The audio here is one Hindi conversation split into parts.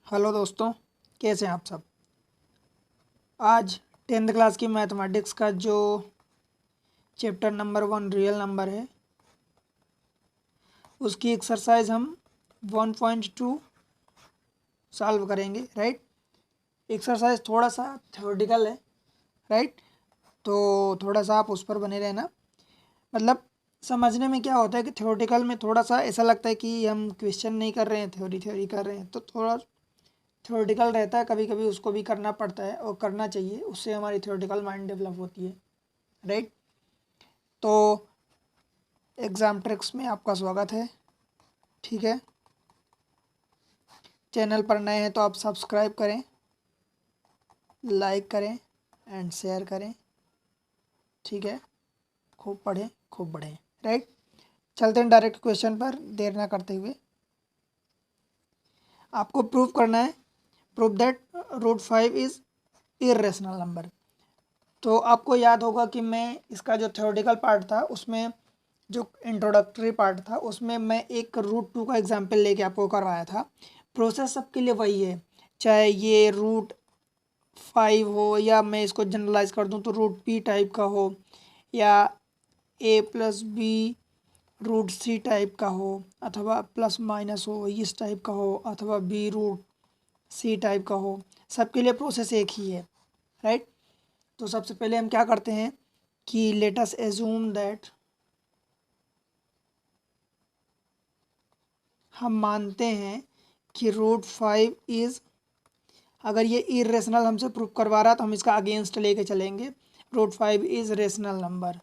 हेलो दोस्तों, कैसे हैं आप सब। आज 10th क्लास की मैथमेटिक्स का जो चैप्टर नंबर 1 रियल नंबर है उसकी एक्सरसाइज हम 1.2 सॉल्व करेंगे। राइट, एक्सरसाइज थोड़ा सा थ्योरेटिकल है। राइट, तो थोड़ा सा आप उस पर बने रहना। मतलब समझने में क्या होता है कि थ्योरेटिकल में थोड़ा सा ऐसा लगता है कि हम क्वेश्चन नहीं कर रहे हैं, थ्योरी कर रहे हैं, तो थोड़ा थ्योरेटिकल रहता है। कभी कभी उसको भी करना पड़ता है और करना चाहिए, उससे हमारी थ्योरेटिकल माइंड डेवलप होती है। राइट, तो एग्ज़ाम ट्रिक्स में आपका स्वागत है। ठीक है, चैनल पर नए हैं तो आप सब्सक्राइब करें, लाइक करें एंड शेयर करें। ठीक है, खूब पढ़ें, खूब बढ़ें। राइट, चलते हैं डायरेक्ट क्वेश्चन पर देर ना करते हुए। आपको प्रूव करना है, prove that √5 is irrational number. तो आपको याद होगा कि मैं इसका जो थ्योरेटिकल पार्ट था उसमें, जो इंट्रोडक्टरी पार्ट था उसमें मैं एक √2 का एग्जाम्पल लेके आपको करवाया था। प्रोसेस सबके लिए वही है, चाहे ये √5 हो या मैं इसको जनरलाइज कर दूं तो √p टाइप का हो, या a+b √c टाइप का हो, अथवा प्लस माइनस हो इस टाइप का हो, अथवा b√c टाइप का हो। सबके लिए प्रोसेस एक ही है। राइट, तो सबसे पहले हम क्या करते हैं कि लेट अस एज्यूम दैट, हम मानते हैं कि √5 इज़, अगर ये इरेशनल हमसे प्रूव करवा रहा तो हम इसका अगेंस्ट लेके चलेंगे। √5 is rational number,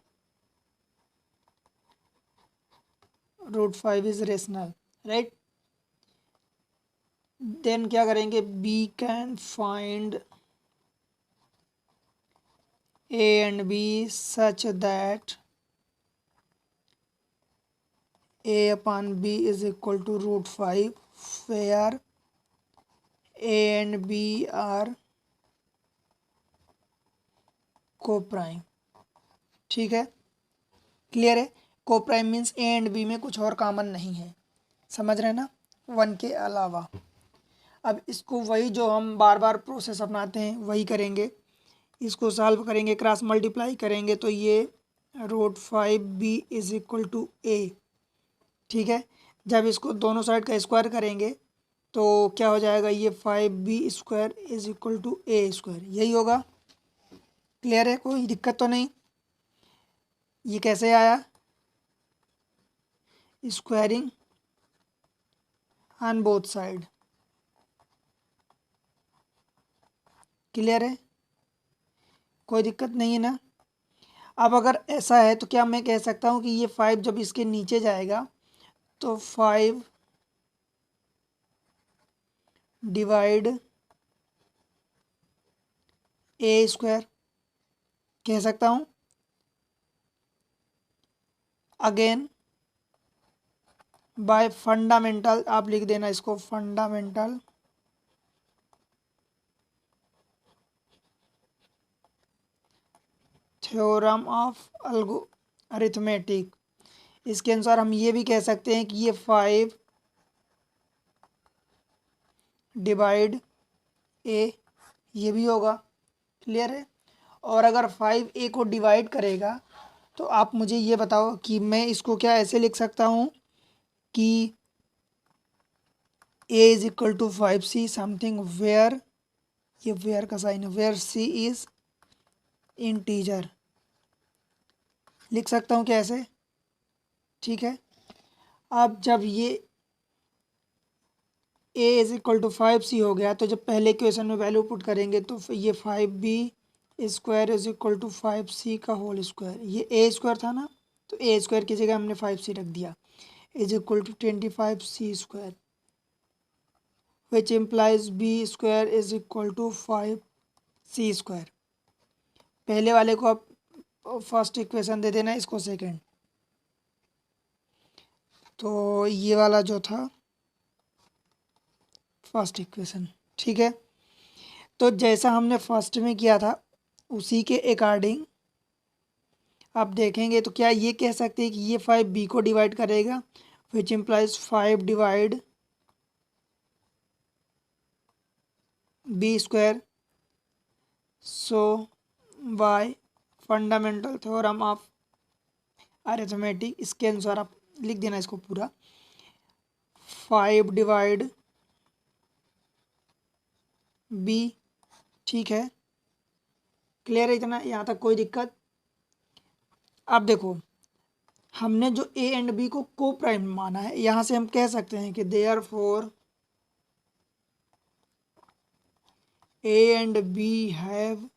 √5 is rational. Right, then क्या करेंगे, we can find A and B such that a/b is equal to √5 where a and b are coprime. ठीक है, क्लियर है। Coprime means A and B में कुछ और कॉमन नहीं है, समझ रहे हैं ना, वन के अलावा। अब इसको वही जो हम बार बार प्रोसेस अपनाते हैं वही करेंगे। इसको सॉल्व करेंगे, क्रॉस मल्टीप्लाई करेंगे तो ये √5b is equal to a। ठीक है, जब इसको दोनों साइड का स्क्वायर करेंगे तो क्या हो जाएगा, ये 5b² is equal to a², यही होगा। क्लियर है, कोई दिक्कत तो नहीं। ये कैसे आया, squaring on both side. Clear है, कोई दिक्कत नहीं है ना। अब अगर ऐसा है तो क्या मैं कह सकता हूँ कि ये 5 जब इसके नीचे जाएगा तो 5 डिवाइड a² कह सकता हूँ। अगेन बाय फंडामेंटल, आप लिख देना इसको, फंडामेंटल थ्योरम ऑफ अरिथमेटिक। इसके अनुसार हम ये भी कह सकते हैं कि ये 5 डिवाइड a, ये भी होगा। क्लियर है, और अगर 5 a को डिवाइड करेगा तो आप मुझे ये बताओ कि मैं इसको क्या ऐसे लिख सकता हूँ कि a is equal to 5c something where, ये वेयर का साइन है, वेयर c इज इंटीजर, लिख सकता हूँ क्या ऐसे। ठीक है, अब जब ये a is equal to 5c हो गया तो जब पहले क्वेश्चन में वैल्यू पुट करेंगे तो ये 5b² is equal to 5c का होल स्क्वायर, ये a² था ना, तो a² की जगह हमने 5c रख दिया, is equal to 25c², which implies b² is equal to 5c²। पहले वाले को आप फर्स्ट इक्वेशन दे देना, इसको सेकंड। तो ये वाला जो था फर्स्ट इक्वेशन। ठीक है, तो जैसा हमने फर्स्ट में किया था उसी के अकॉर्डिंग आप देखेंगे तो क्या ये कह सकते हैं कि ये 5b को डिवाइड करेगा, which implies 5 divide B square so by fundamental theorem of arithmetic. इसके अनुसार आप लिख देना इसको पूरा। 5 डिवाइड बी। ठीक है, क्लियर है इतना, यहाँ तक कोई दिक्कत? अब देखो, हमने जो A and B coprime माना है, यहाँ से हम कह सकते हैं कि therefore A and B have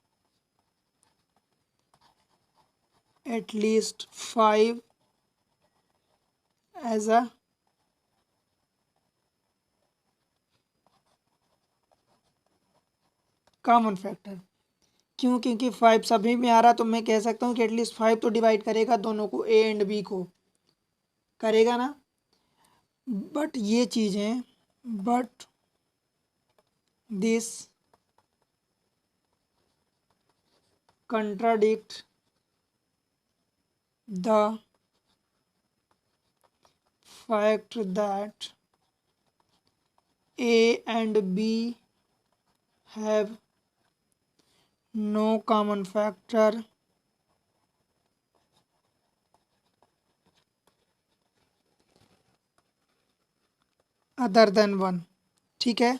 at least 5 as a common factor. क्यों? क्योंकि 5 सभी में आ रहा, तो मैं कह सकता हूँ कि एटलीस्ट 5 तो डिवाइड करेगा दोनों को, ए एंड बी को, करेगा ना। बट ये चीज़ें, but this contradict the fact that A and B have no common factor other than 1। ठीक है,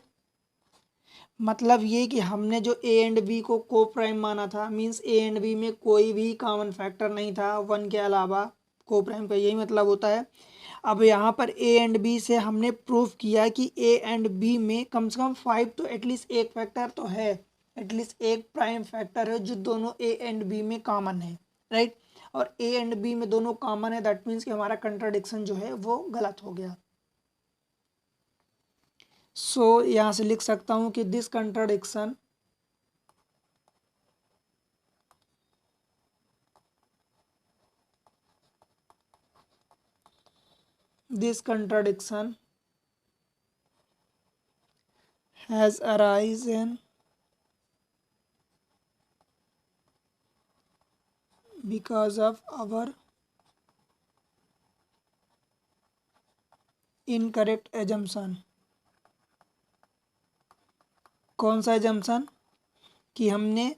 मतलब ये कि हमने जो A and B coprime माना था, मींस ए एंड बी में कोई भी कॉमन फैक्टर नहीं था 1 के अलावा। को प्राइम का यही मतलब होता है। अब यहाँ पर ए एंड बी से हमने प्रूफ किया कि ए एंड बी में कम से कम 5 तो एटलीस्ट एक फैक्टर तो है, एटलीस्ट एक प्राइम फैक्टर है जो दोनों ए एंड बी में कॉमन है, राइट। और ए एंड बी में दोनों कॉमन है, दैट मीन्स कि हमारा कंट्राडिक्शन जो है वो गलत हो गया। सो यहाँ से लिख सकता हूँ कि this contradiction has arisen because of our incorrect assumption। कौन सा एजम्पशन? कि हमने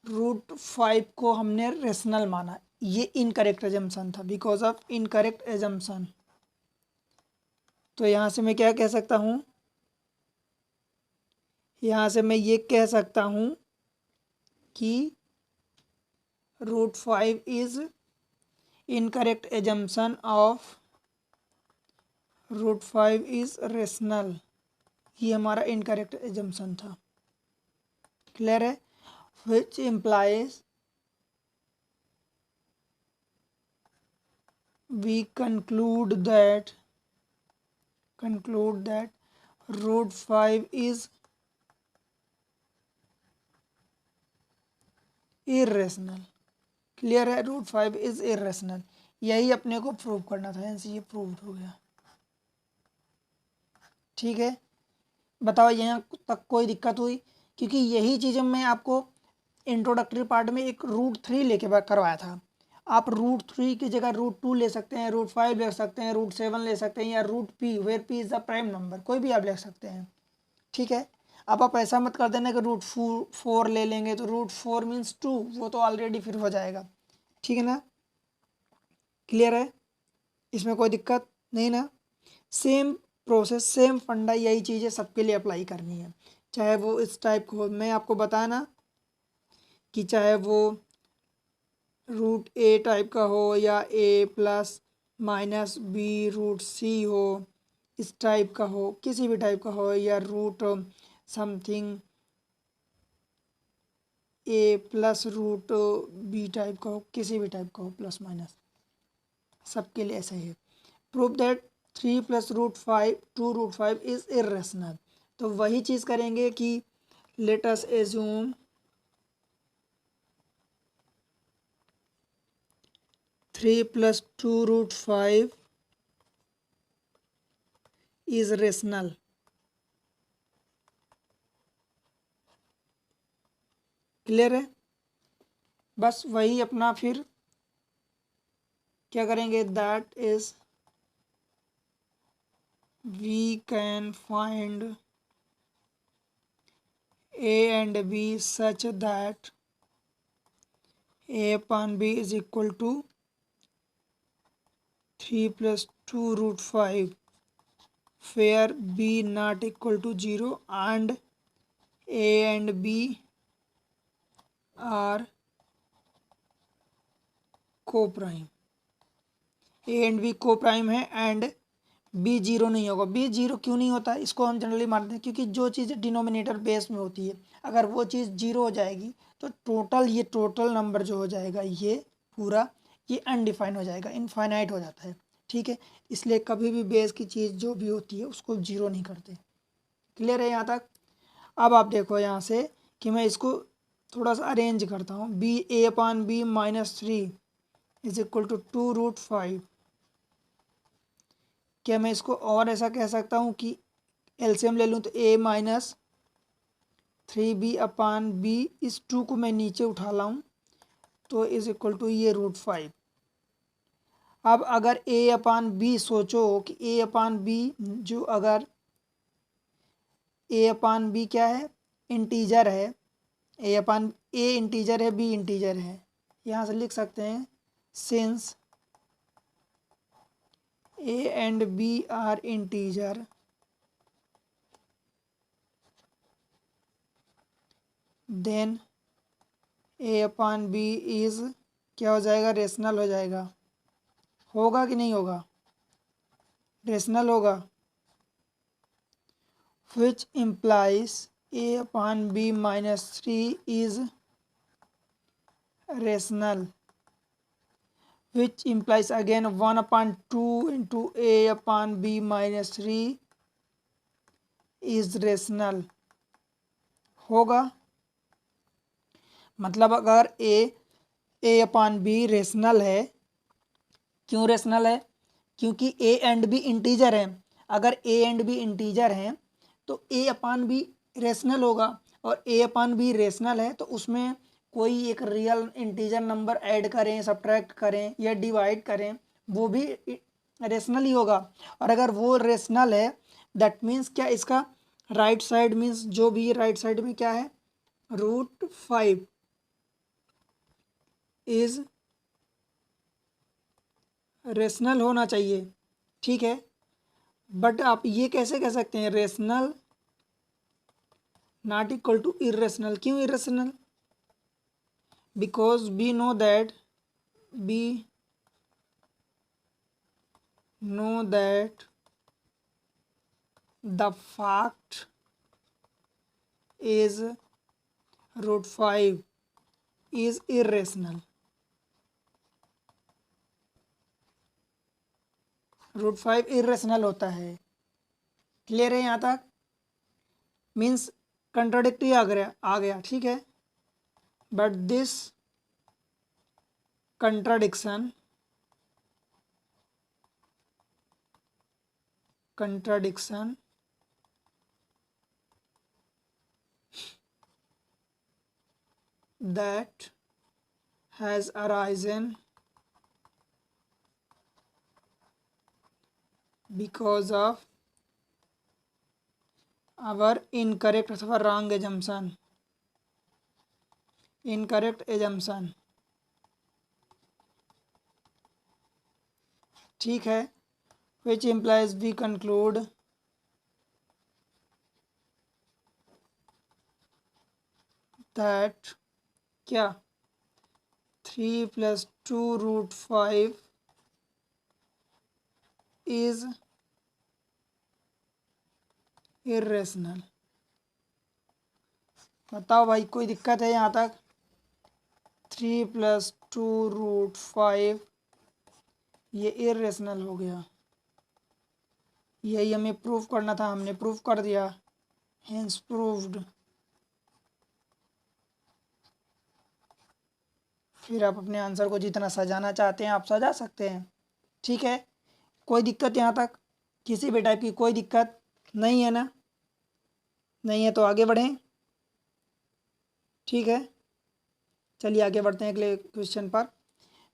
√5 को हमने रेशनल माना, ये इनकरेक्ट एजम्पशन था, बिकॉज ऑफ इनकरेक्ट एजम्पशन। तो यहाँ से मैं क्या कह सकता हूँ? यहाँ से मैं ये कह सकता हूँ कि √5 is incorrect assumption of √5 is rational. ये हमारा इनकरेक्ट एजम्पशन था। क्लियर है? which implies we conclude that √5 is irrational। Clear है? √5 इज irrational, यही अपने को प्रूव करना था, यानी ये प्रूव हो गया। ठीक है, बताओ यहाँ तक कोई दिक्कत हुई? क्योंकि यही चीज़ें मैं आपको इंट्रोडक्टरी पार्ट में एक √3 लेके करवाया था। आप √3 की जगह √2 ले सकते हैं, √5 ले सकते हैं, √7 ले सकते हैं, या √p where p is the prime number, कोई भी आप ले सकते हैं। ठीक है, अब आप ऐसा मत कर देना कि √4 ले लेंगे तो √4 मीन्स 2, वो तो ऑलरेडी फिर हो जाएगा। ठीक है ना? क्लियर है? इसमें कोई दिक्कत नहीं ना? सेम प्रोसेस, सेम फंडा, यही चीज़ें सबके लिए अप्लाई करनी है, चाहे वो इस टाइप को हो। मैं आपको बताया ना कि चाहे वो √a टाइप का हो, या a+-b√c हो, इस टाइप का हो, किसी भी टाइप का हो, या रूट समथिंग a+√b टाइप का हो, किसी भी टाइप का हो, प्लस माइनस, सबके लिए ऐसा ही है। Prove that 3 + √5 2√5 is irrational. तो वही चीज़ करेंगे कि let us assume 3 + 2√5 is rational. Clear है? बस वही अपना फिर क्या करेंगे, that is we can find A and B such that A upon B is equal to 3 plus 2 root 5 where B not equal to 0 and A and B are co-prime. A and B coprime है एंड बी जीरो नहीं होगा. बी जीरो क्यों नहीं होता, इसको हम जनरली मानते हैं क्योंकि जो चीज़ डिनोमिनेटर बेस में होती है अगर वो चीज़ जीरो हो जाएगी तो टोटल नंबर जो हो जाएगा ये पूरा ये अनडिफाइन हो जाएगा, इनफाइनाइट हो जाता है. ठीक है, इसलिए कभी भी बेस की चीज़ जो भी होती है उसको जीरो नहीं करते. क्लियर है यहाँ तक. अब आप देखो यहाँ से कि मैं इसको थोड़ा सा अरेंज करता हूँ. B A upon B -3 is equal to 2 root 5. क्या मैं इसको और ऐसा कह सकता हूँ कि एलसीएम ले लूँ तो a -3b अपान b, इस 2 को मैं नीचे उठा लाऊँ तो इज इक्वल टू ये रूट 5. अब अगर a अपान b सोचो कि a अपान b जो अगर a अपान b क्या है, इंटीजर है. a इंटीजर है, b इंटीजर है. यहाँ से लिख सकते हैं since A and B are integer then A upon B is क्या हो जाएगा, रेशनल हो जाएगा. होगा कि नहीं होगा, रेशनल होगा. which implies A upon B -3 is rational, which implies again 1/2 into A upon B -3 is rational. होगा. मतलब अगर ए अपान बी रेशनल है. क्यों रेशनल है, क्योंकि ए एंड बी इंटीजर हैं. अगर ए एंड बी इंटीजर हैं तो ए अपान बी रेशनल होगा और ए अपान बी रेशनल है तो उसमें कोई एक रियल इंटीजर नंबर ऐड करें, सब्ट्रैक्ट करें या डिवाइड करें वो भी रेशनल ही होगा. और अगर वो रेशनल है दैट मीन्स क्या, इसका राइट साइड मीन्स जो भी राइट साइड में क्या है, रूट 5 इज रेशनल होना चाहिए. ठीक है, बट आप ये कैसे कह सकते हैं rational not equal to irrational. क्यों irrational, because we know that the fact is root 5 is irrational. Root 5 irrational होता है. क्लियर है यहाँ तक, मीन्स कंट्राडिक्टरी आ गया. ठीक है, but this contradiction that has arisen because of our incorrect अथवा wrong assumption. ठीक है, which implies we conclude that क्या 3 plus 2 root 5 is irrational. बताओ भाई, कोई दिक्कत है यहाँ तक. 3 plus 2 root 5 ये इरेशनल हो गया. यही हमें प्रूफ करना था, हमने प्रूफ कर दिया. Hence proved. फिर आप अपने आंसर को जितना सजाना चाहते हैं आप सजा सकते हैं. ठीक है, कोई दिक्कत यहाँ तक, किसी भी टाइप की कोई दिक्कत नहीं है ना. नहीं है तो आगे बढ़ें. ठीक है, चलिए आगे बढ़ते हैं अगले क्वेश्चन पर.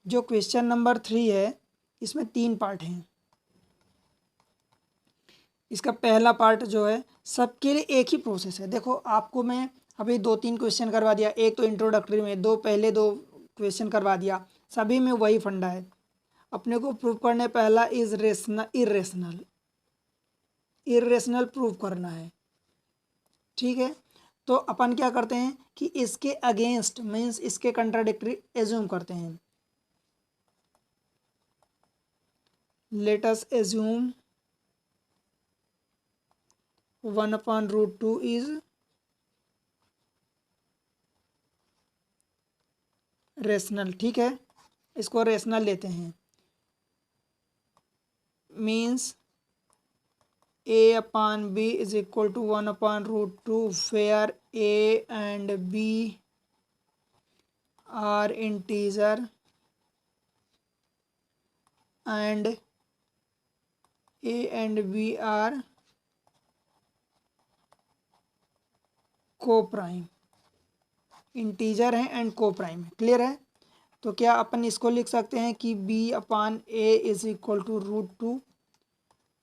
जो क्वेश्चन नंबर 3 है इसमें 3 पार्ट हैं. इसका पहला पार्ट जो है सबके लिए एक ही प्रोसेस है. देखो आपको मैं अभी 2-3 क्वेश्चन करवा दिया, एक तो इंट्रोडक्टरी में, पहले दो क्वेश्चन करवा दिया, सभी में वही फंडा है। अपने को प्रूव करने पहला इज रेशनल, इरेशनल प्रूव करना है। ठीक है, तो अपन क्या करते हैं कि इसके अगेंस्ट मीन्स इसके कंट्राडिक्टरी एज्यूम करते हैं। Let us assume 1/√2 is rational. ठीक है, इसको रेशनल लेते हैं। Means a/b is equal to 1/√2 where a and b are integer and a and b are को प्राइम, इंटीजर है एंड को प्राइम है। क्लियर है, तो क्या अपन इसको लिख सकते हैं कि b/a is equal to √2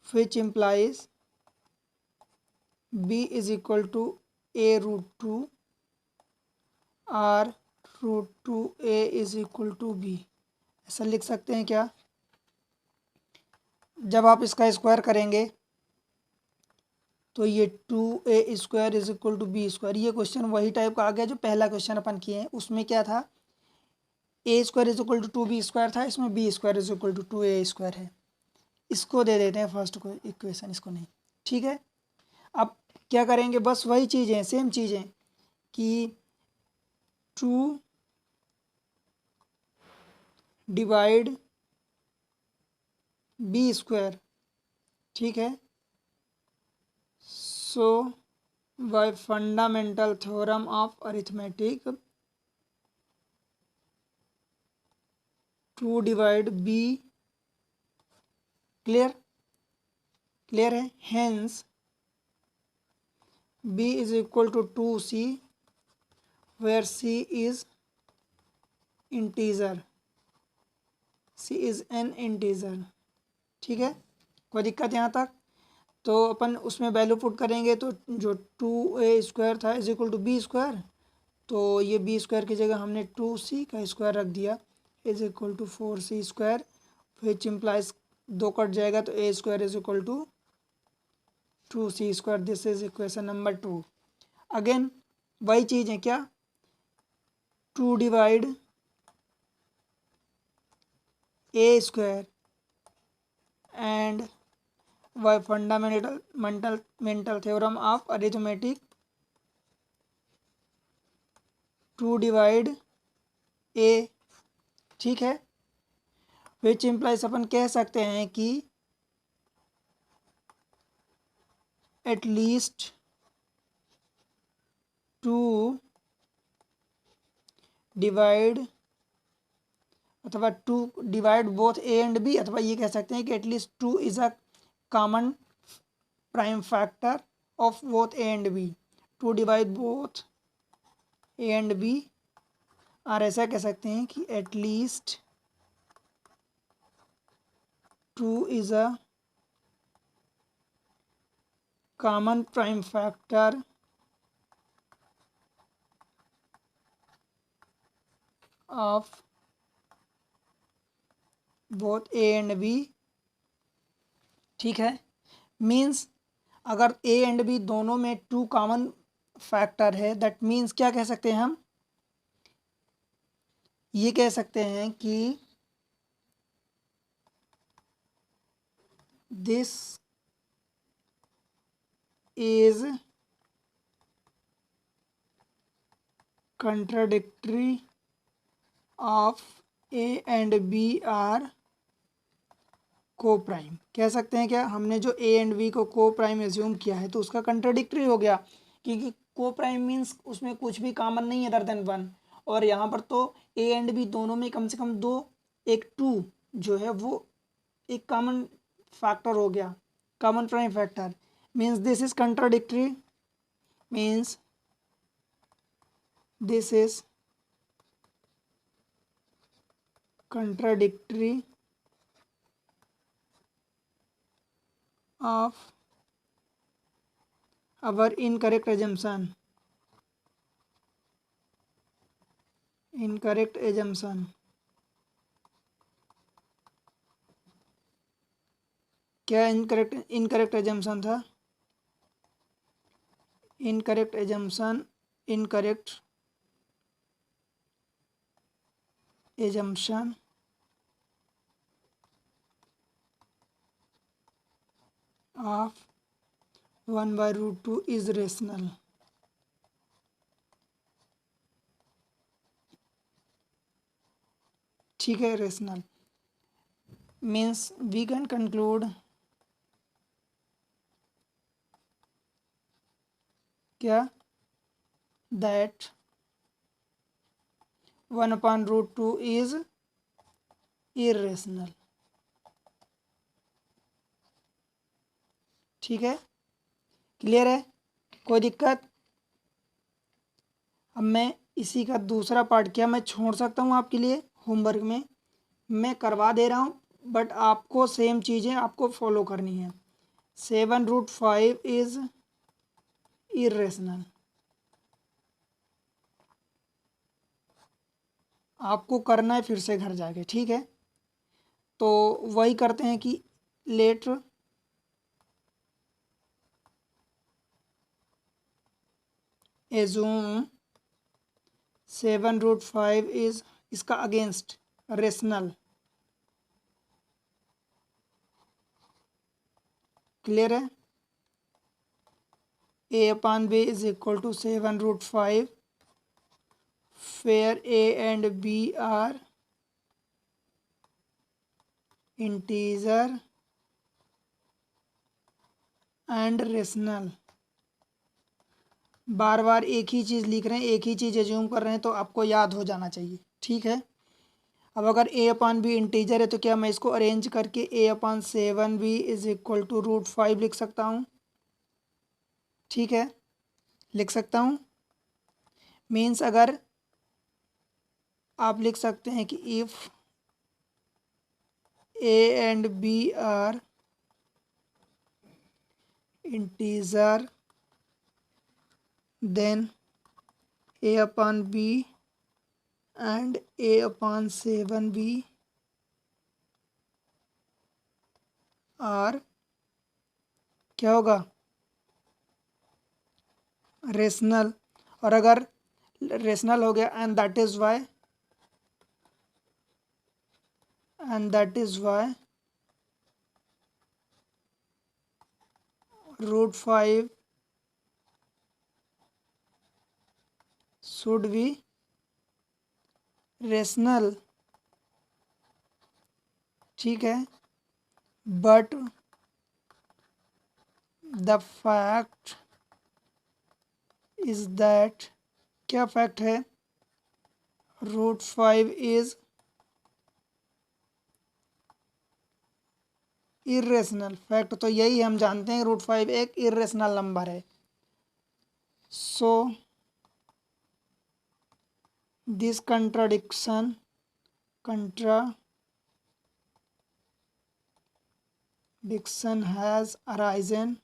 which implies b is equal to a√2 और √2a is equal to b। ऐसा लिख सकते हैं क्या? जब आप इसका स्क्वायर करेंगे तो ये 2a² is equal to b²। ये क्वेश्चन वही टाइप का आ गया जो पहला क्वेश्चन अपन किए हैं, उसमें क्या था a² is equal to 2b² था, इसमें b² is equal to 2a² है। इसको दे देते हैं फर्स्ट को इक्वेशन, इसको नहीं। ठीक है, अब क्या करेंगे, बस वही चीज़ें, सेम चीज़ें कि 2 डिवाइड b²। ठीक है, so by fundamental theorem of arithmetic 2 divide b। Clear, clear है। Hence b is equal to 2c where c is integer, c is an integer. ठीक है, कोई दिक्कत यहाँ तक? तो अपन उसमें वैल्यू पुट करेंगे तो जो 2a² था इज इक्वल टू b², तो ये b² की जगह हमने 2c का स्क्वायर रख दिया is equal to 4c², which implies 2 cut जाएगा तो a² is equal to 2c²। This is equation number 2। Again वही चीज़ है क्या, 2 divide a² and by fundamental theorem of arithmetic 2 divide a। ठीक है, विच इम्प्लाइज अपन कह सकते हैं कि एटलीस्ट 2 डिवाइड अथवा 2 divide both a and b, अथवा ये कह सकते हैं कि at least 2 is a common prime factor of both a and b। 2 divide both a and b, और ऐसा कह सकते हैं कि at least 2 is a common prime factor of both a and b। ठीक है, मीन्स अगर a एंड b दोनों में 2 कॉमन फैक्टर है, दैट मीन्स क्या कह सकते हैं हम, ये कह सकते हैं कि this is contradictory of a and b are coprime. कह सकते हैं क्या, हमने जो a एंड b को को प्राइम एज्यूम किया है तो उसका कंट्राडिक्टरी हो गया, क्योंकि को प्राइम मीन्स उसमें कुछ भी कॉमन नहीं है अदर देन 1, और यहाँ पर तो a एंड b दोनों में कम से कम 2, एक 2 जो है वो एक कॉमन फैक्टर हो गया, common prime factor. Means this is contradictory, means this is contradictory of our incorrect assumption incorrect assumption, क्या इनकरेक्ट एजम्पशन था? Incorrect assumption, incorrect assumption of 1/√2 is rational. ठीक है, rational means we can conclude क्या, दैट 1/√2 इज इरेशनल। ठीक है, क्लियर है, कोई दिक्कत? अब मैं इसी का दूसरा पार्ट क्या मैं छोड़ सकता हूँ आपके लिए होमवर्क में, मैं करवा दे रहा हूँ, बट आपको सेम चीज़ें आपको फॉलो करनी है। 7√5 इज इरेशनल, आपको करना है फिर से घर जाके। ठीक है, तो वही करते हैं कि लेट एजूम 7√5 इज, इसका अगेंस्ट रेशनल। क्लियर है, a/b is equal to 7√5 where a and b are integer and rational। बार बार एक ही चीज़ लिख रहे हैं, एक ही चीज़ एज्यूम कर रहे हैं, तो आपको याद हो जाना चाहिए। ठीक है, अब अगर a/b इंटीजर है तो क्या मैं इसको अरेंज करके a/7b इज इक्वल टू √5 लिख सकता हूँ? ठीक है, लिख सकता हूँ। मीन्स अगर आप लिख सकते हैं कि if a and b are integer then a/b and a/7b are क्या होगा, रेशनल। और अगर रेशनल हो गया and that is why √5 should be rational. ठीक है, but the fact is that, क्या फैक्ट है, √5 इज इरेशनल। फैक्ट तो यही हम जानते हैं, √5 एक इरेशनल नंबर है। So this contradiction has arisen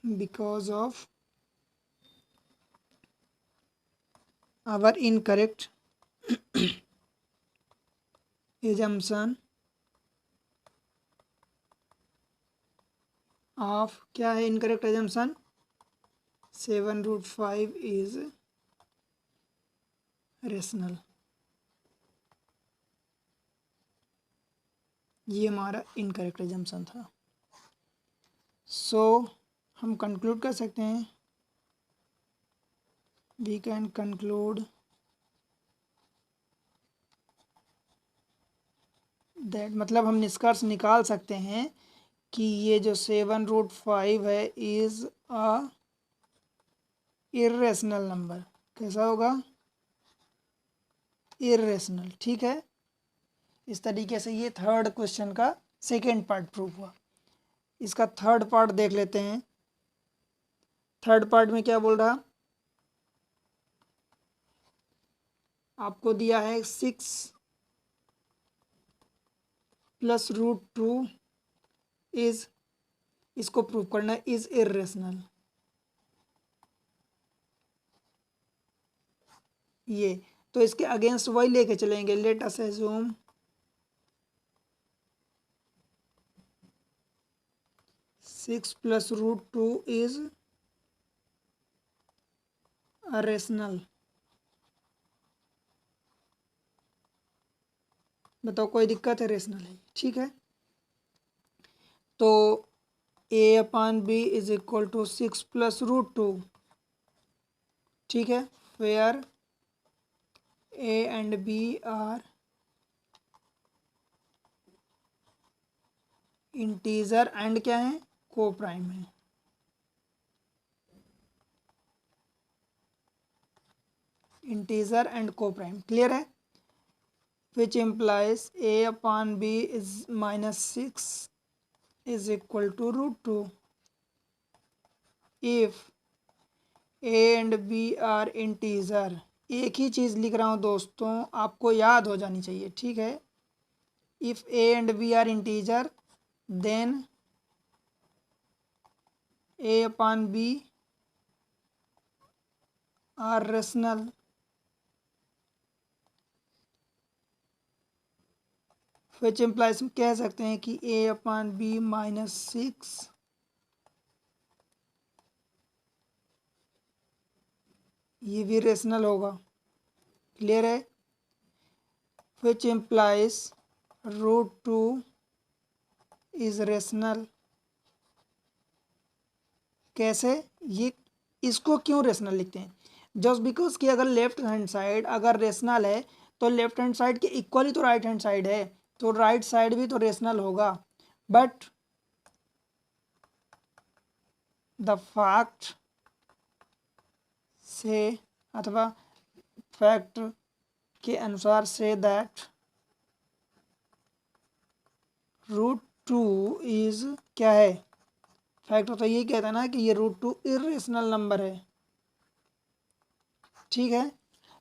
because of our incorrect assumption of, क्या है इनकरेक्ट एजम्पशन, 7√5 इज रेशनल। ये हमारा इनकरेक्ट एजम्पशन था। सो हम कंक्लूड कर सकते हैं, वी कैन कंक्लूड दैट, मतलब हम निष्कर्ष निकाल सकते हैं कि ये जो 7√5 है इज अ इरेशनल नंबर। कैसा होगा, इरेशनल। ठीक है, इस तरीके से ये थर्ड क्वेश्चन का सेकेंड पार्ट प्रूव हुआ। इसका थर्ड पार्ट देख लेते हैं। थर्ड पार्ट में क्या बोल रहा, आपको दिया है 6 + √2 इज, इसको प्रूव करना है, इज इरेशनल। ये, तो इसके अगेंस्ट वही लेके चलेंगे। Late us assume 6 + √2 is rational. बताओ कोई दिक्कत है? रेशनल है, ठीक है। तो a/b इज इक्वल टू 6 + √2, ठीक है। Where a and b are integer and क्या है? को प्राइम है। Integer and coprime, clear है। Which implies a/b is -6 is equal to √2 if a and b are integer. एक ही चीज़ लिख रहा हूँ दोस्तों, आपको याद हो जानी चाहिए, ठीक है। If a and b are integer then a/b are rational. Which implies कह सकते हैं कि a/b -6 ये भी रेशनल होगा, क्लियर है। Which implies √2 is rational. कैसे? ये इसको क्यों रेशनल लिखते हैं? जस्ट बिकॉज कि अगर लेफ्ट हैंड साइड अगर रेशनल है तो लेफ्ट हैंड साइड के इक्वली तो राइट हैंड साइड है, तो राइट साइड भी तो रेशनल होगा। बट द फैक्ट से अथवा फैक्ट के अनुसार से दैट √2 इज क्या है? फैक्ट तो यही कहता है ना कि ये √2 इरेशनल नंबर है, ठीक है।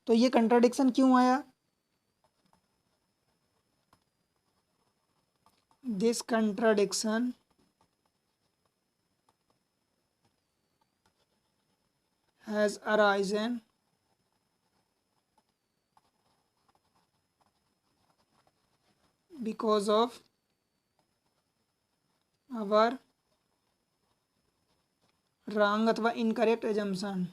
तो ये कंट्राडिक्शन क्यों आया? This contradiction has arisen because of our wrong अथवा incorrect assumption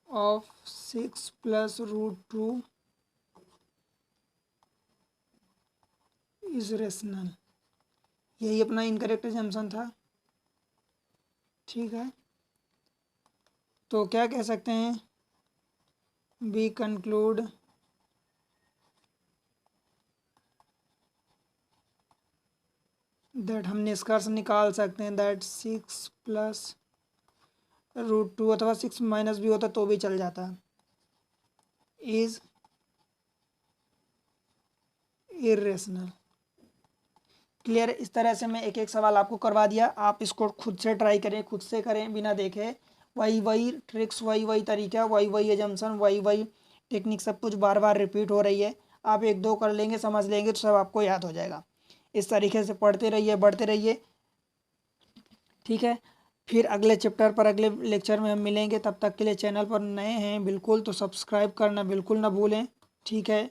of 6 + √2 is rational। यही अपना इनकरेक्ट एजम्पशन था, ठीक है। तो क्या कह सकते हैं? वी कंक्लूड दैट, हम निष्कर्ष निकाल सकते हैं दैट 6 + √2 अथवा 6 माइनस भी होता तो भी चल जाता, इज इरेशनल, क्लियर। इस तरह से मैं एक एक सवाल आपको करवा दिया, आप इसको खुद से ट्राई करें, खुद से करें बिना देखे। वही ट्रिक्स, वही तरीका, वही एजम्पशन, वही टेक्निक, सब कुछ बार बार रिपीट हो रही है। आप एक दो कर लेंगे, समझ लेंगे तो सब आपको याद हो जाएगा। इस तरीके से पढ़ते रहिए, बढ़ते रहिए, ठीक है। फिर अगले चैप्टर पर अगले लेक्चर में हम मिलेंगे। तब तक के लिए चैनल पर नए हैं बिल्कुल तो सब्सक्राइब करना बिल्कुल ना भूलें, ठीक है।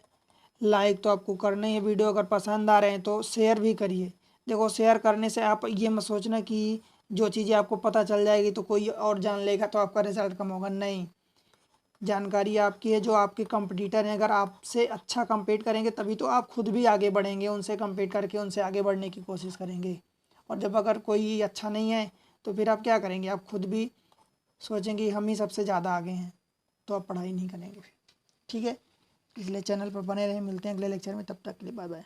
लाइक तो आपको करना ही है, वीडियो अगर पसंद आ रहे हैं तो शेयर भी करिए। देखो शेयर करने से आप ये मत सोचना कि जो चीज़ें आपको पता चल जाएगी तो कोई और जान लेगा तो आपका रिजल्ट कम होगा, नहीं। जानकारी आपकी है, जो आपके कंपटीटर हैं अगर आपसे अच्छा compete करेंगे तभी तो आप खुद भी आगे बढ़ेंगे, उनसे compete करके उनसे आगे बढ़ने की कोशिश करेंगे। और जब अगर कोई अच्छा नहीं है तो फिर आप क्या करेंगे? आप खुद भी सोचेंगे हम ही सबसे ज़्यादा आगे हैं, तो आप पढ़ाई नहीं करेंगे फिर, ठीक है। इसलिए चैनल पर बने रहें, मिलते हैं अगले लेक्चर में, तब तक के लिए बाय बाय।